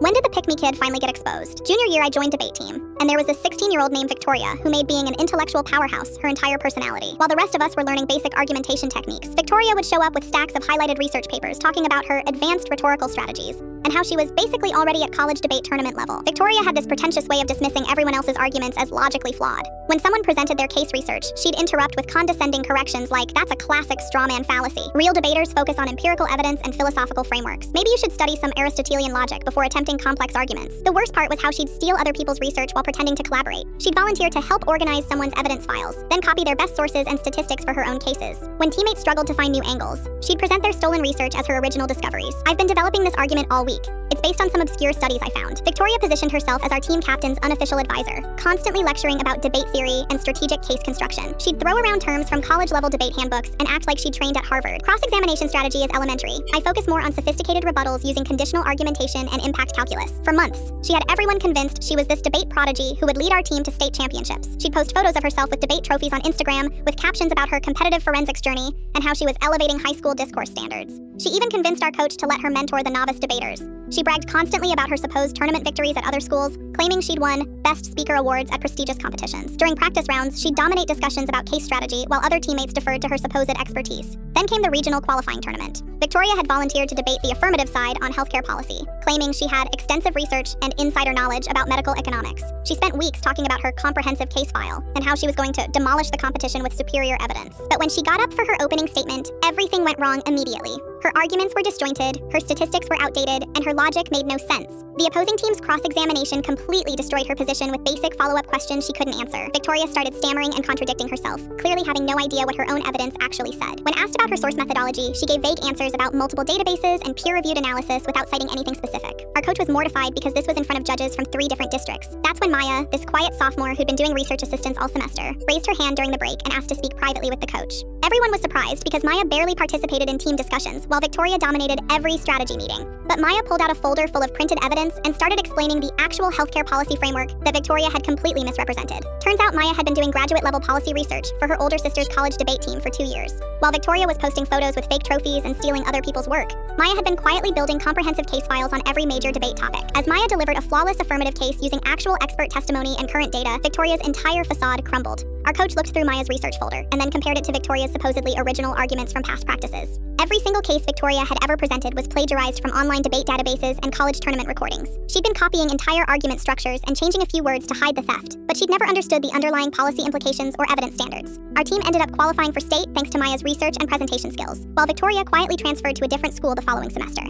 When did the pick-me kid finally get exposed? Junior year, I joined debate team, and there was this 16-year-old named Victoria who made being an intellectual powerhouse her entire personality. While the rest of us were learning basic argumentation techniques, Victoria would show up with stacks of highlighted research papers talking about her advanced rhetorical strategies and how she was basically already at college debate tournament level. Victoria had this pretentious way of dismissing everyone else's arguments as logically flawed. When someone presented their case research, she'd interrupt with condescending corrections like, "That's a classic strawman fallacy. Real debaters focus on empirical evidence and philosophical frameworks. Maybe you should study some Aristotelian logic before attempting complex arguments." The worst part was how she'd steal other people's research while pretending to collaborate. She'd volunteer to help organize someone's evidence files, then copy their best sources and statistics for her own cases. When teammates struggled to find new angles, she'd present their stolen research as her original discoveries. "I've been developing this argument all week. It's based on some obscure studies I found." Victoria positioned herself as our team captain's unofficial advisor, constantly lecturing about debate theory and strategic case construction. She'd throw around terms from college-level debate handbooks and act like she'd trained at Harvard. Cross-examination strategy is elementary. I focus more on sophisticated rebuttals using conditional argumentation and impact calculus. For months, she had everyone convinced she was this debate prodigy who would lead our team to state championships. She'd post photos of herself with debate trophies on Instagram with captions about her competitive forensics journey and how she was elevating high school discourse standards. She even convinced our coach to let her mentor the novice debaters. She bragged constantly about her supposed tournament victories at other schools, claiming she'd won Best Speaker awards at prestigious competitions. During practice rounds, she'd dominate discussions about case strategy while other teammates deferred to her supposed expertise. Then came the regional qualifying tournament. Victoria had volunteered to debate the affirmative side on healthcare policy, claiming she had extensive research and insider knowledge about medical economics. She spent weeks talking about her comprehensive case file and how she was going to demolish the competition with superior evidence. But when she got up for her opening statement, everything went wrong immediately. Her arguments were disjointed, her statistics were outdated, and her logic made no sense. The opposing team's cross-examination completely destroyed her position with basic follow-up questions she couldn't answer. Victoria started stammering and contradicting herself, clearly having no idea what her own evidence actually said. When asked about her source methodology, she gave vague answers about multiple databases and peer-reviewed analysis without citing anything specific. Our coach was mortified because this was in front of judges from 3 different districts. That's when Maya, this quiet sophomore who'd been doing research assistance all semester, raised her hand during the break and asked to speak privately with the coach. Everyone was surprised because Maya barely participated in team discussions, while Victoria dominated every strategy meeting. But Maya pulled out a folder full of printed evidence and started explaining the actual healthcare policy framework that Victoria had completely misrepresented. Turns out Maya had been doing graduate-level policy research for her older sister's college debate team for 2 years. While Victoria was posting photos with fake trophies and stealing other people's work, Maya had been quietly building comprehensive case files on every major debate topic. As Maya delivered a flawless affirmative case using actual expert testimony and current data, Victoria's entire facade crumbled. Our coach looked through Maya's research folder and then compared it to Victoria's supposedly original arguments from past practices. Every single case Victoria had ever presented was plagiarized from online debate databases and college tournament recordings. She'd been copying entire argument structures and changing a few words to hide the theft, but she'd never understood the underlying policy implications or evidence standards. Our team ended up qualifying for state thanks to Maya's research and presentation skills, while Victoria quietly transferred to a different school the following semester.